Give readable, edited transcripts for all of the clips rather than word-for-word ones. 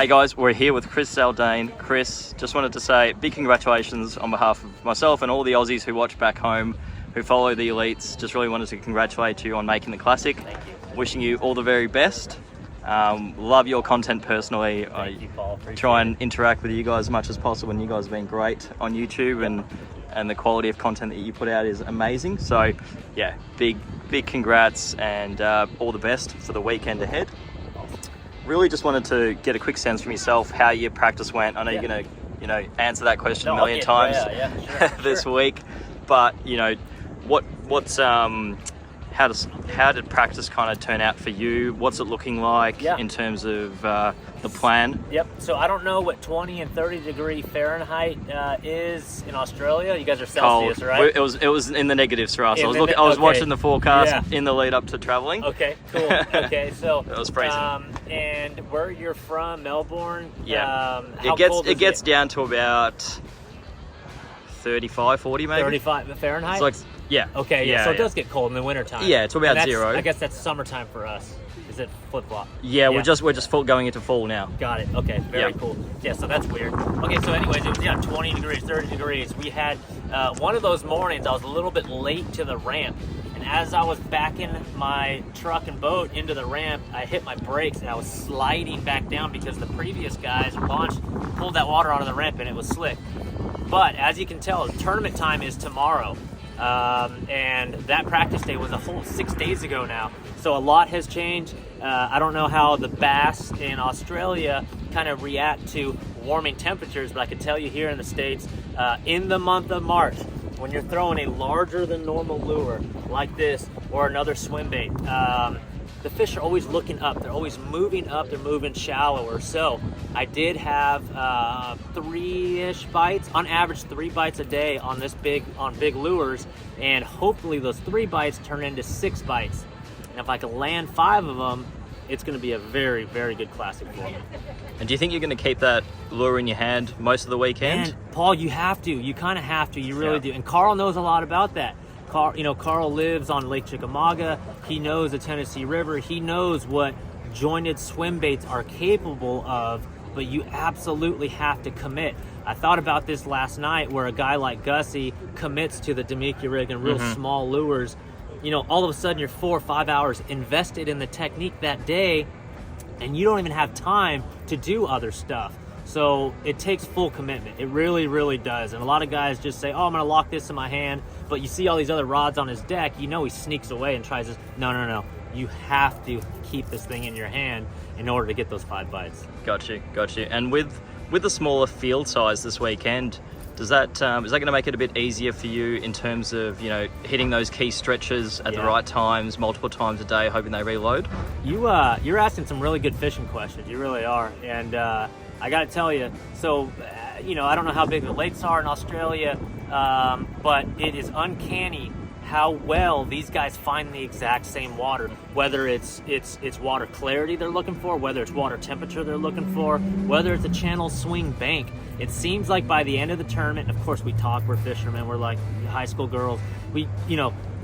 Hey guys, we're here with Chris Zaldain. Chris, just wanted to say big congratulations on behalf of myself and all the Aussies who watch back home, who follow the elites. Just really wanted to congratulate you on making the classic. Thank you. Wishing you all the very best. Love your content personally. Thank you, Paul. Try and interact with you guys as much as possible, and you guys have been great on YouTube, and the quality of content that you put out is amazing. So yeah, big congrats, and all the best for the weekend ahead. Really just wanted to get a quick sense from yourself how your practice went. I know you're gonna answer that question a million times this week, but what's how did practice kind of turn out for you? What's it looking like in terms of the plan? Yep. So I don't know what 20 and 30 degree Fahrenheit is in Australia. You guys are Celsius, Cold. right? It was in the negatives for us. I was watching the forecast in the lead up to traveling. Okay, cool. Okay, so it was freezing. And where you're from, Melbourne? Yeah. How cold it gets down to about 35, 40 maybe. 35 Fahrenheit? It's like, yeah. Okay, yeah. So it does get cold in the wintertime. Yeah, it's about zero. I guess that's summertime for us. Is it flip-flop? Yeah, we're just going into fall now. Got it. Okay, very cool. Yeah, so that's weird. Okay, so anyways, it was 20 degrees, 30 degrees. We had one of those mornings, I was a little bit late to the ramp. And as I was backing my truck and boat into the ramp, I hit my brakes and I was sliding back down because the previous guys launched, pulled that water out of the ramp and it was slick. But as you can tell, tournament time is tomorrow. And that practice day was a whole 6 days ago now. So a lot has changed. I don't know how the bass in Australia kind of react to warming temperatures, but I can tell you here in the States, in the month of March, when you're throwing a larger than normal lure like this or another swim bait, the fish are always looking up. They're always moving up. They're moving shallower. So I did have 3-ish bites, on average 3 bites a day on big lures, and hopefully those 3 bites turn into 6 bites. And if I can land 5 of them, it's going to be a very, very good classic for me. And do you think you're going to keep that lure in your hand most of the weekend? And Paul, you have to. You kind of have to. You really do. And Carl knows a lot about that. Carl lives on Lake Chickamauga. He knows the Tennessee River. He knows what jointed swim baits are capable of, but you absolutely have to commit. I thought about this last night where a guy like Gussie commits to the Damiki rig and real small lures. All of a sudden you're 4 or 5 hours invested in the technique that day, and you don't even have time to do other stuff. So it takes full commitment. It really, really does. And a lot of guys just say, oh, I'm going to lock this in my hand. But you see all these other rods on his deck, he sneaks away and tries this. No. You have to keep this thing in your hand in order to get those 5 bites. Got you. And with the smaller field size this weekend, is that going to make it a bit easier for you in terms of, hitting those key stretches at the right times, multiple times a day, hoping they reload? You're asking some really good fishing questions. You really are. And I got to tell you, so, I don't know how big the lakes are in Australia, but it is uncanny how well these guys find the exact same water, whether it's water clarity they're looking for, whether it's water temperature they're looking for, whether it's a channel swing bank. It seems like by the end of the tournament, of course we're fishermen, we're like high school girls,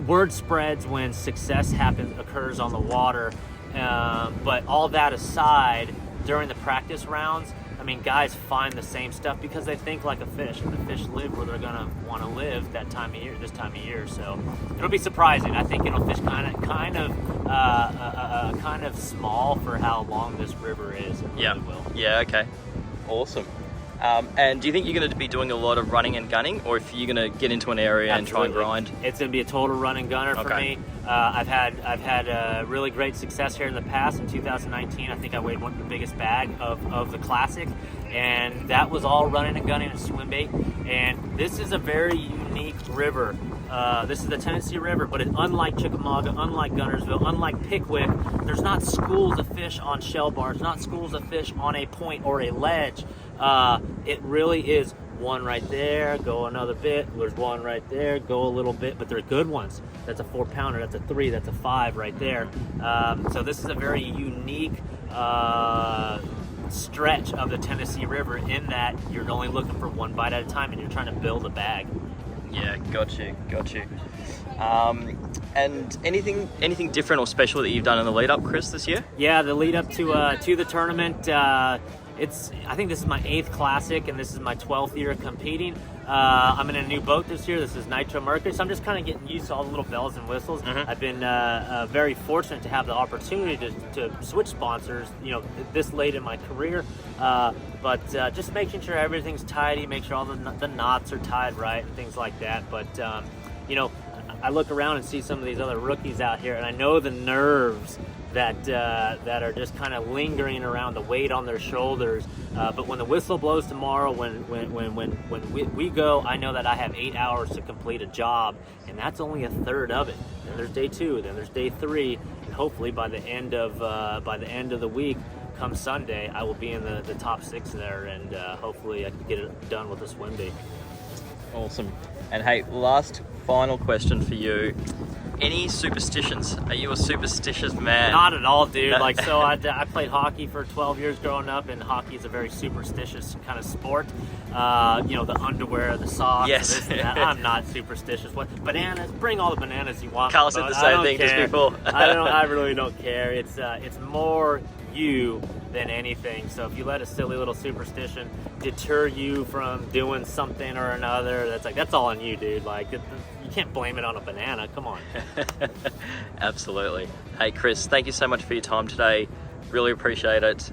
word spreads when success occurs on the water, but all that aside, during the practice rounds, guys find the same stuff because they think like a fish, and the fish live where they're gonna want to live this time of year. So it'll be surprising. I think fish kind of small for how long this river is. It really will. Yeah. Okay. Awesome. And do you think you're going to be doing a lot of running and gunning, or if you're going to get into an area and try and grind? It's going to be a total run and gunner for me. I've had really great success here in the past. In 2019, I think I weighed the biggest bag of the Classic, and that was all running and gunning and swim bait. And this is a very unique river. This is the Tennessee River, but unlike Chickamauga, unlike Guntersville, unlike Pickwick, there's not schools of fish on shell bars, not schools of fish on a point or a ledge. It really is one right there, go another bit, there's one right there, go a little bit, but they're good ones. That's a 4-pounder, that's a 3, that's a 5 right there. So this is a very unique stretch of the Tennessee River in that you're only looking for 1 bite at a time and you're trying to build a bag. Yeah, got you. And anything different or special that you've done in the lead up, Chris, this year? Yeah, the lead up to the tournament, I think this is my 8th classic, and this is my 12th year competing. I'm in a new boat this year. This is Nitro Mercury, so I'm just kind of getting used to all the little bells and whistles. I've been very fortunate to have the opportunity to switch sponsors, this late in my career. But just making sure everything's tidy, make sure all the knots are tied right and things like that. But I look around and see some of these other rookies out here, and I know the nerves that are just kind of lingering around, the weight on their shoulders. But when the whistle blows tomorrow, when we go, I know that I have 8 hours to complete a job, and that's only a third of it. Then there's day 2, then there's day 3, and hopefully by the end of the week, come Sunday, I will be in the top 6 there, and hopefully I can get it done with a swim day. Awesome. And hey, last final question for you. Any superstitions? Are you a superstitious man? Not at all, dude. I played hockey for 12 years growing up, and hockey is a very superstitious kind of sport. The underwear, the socks, yes. This and that. I'm not superstitious. What bananas? Bring all the bananas you want. Carl said the same thing just before. I really don't care. It's more you than anything. So if you let a silly little superstition deter you from doing something or another, that's all on you, dude. You can't blame it on a banana. Come on. Absolutely. Hey, Chris, thank you so much for your time today. Really appreciate it.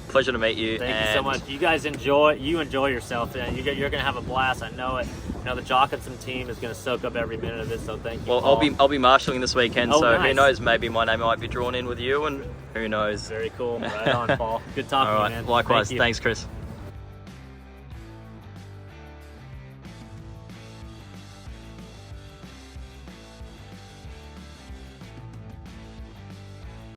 Pleasure to meet you. Thank you so much. You guys enjoy yourself. You're going to have a blast. I know it. The Jocketson team is going to soak up every minute of it. So thank you. Well, Paul. I'll be marshalling this weekend. So nice. Who knows? Maybe my name might be drawn in with you, and who knows? Very cool. Right on, Paul. Good talking All right. to you, man. Likewise. Thanks, Chris.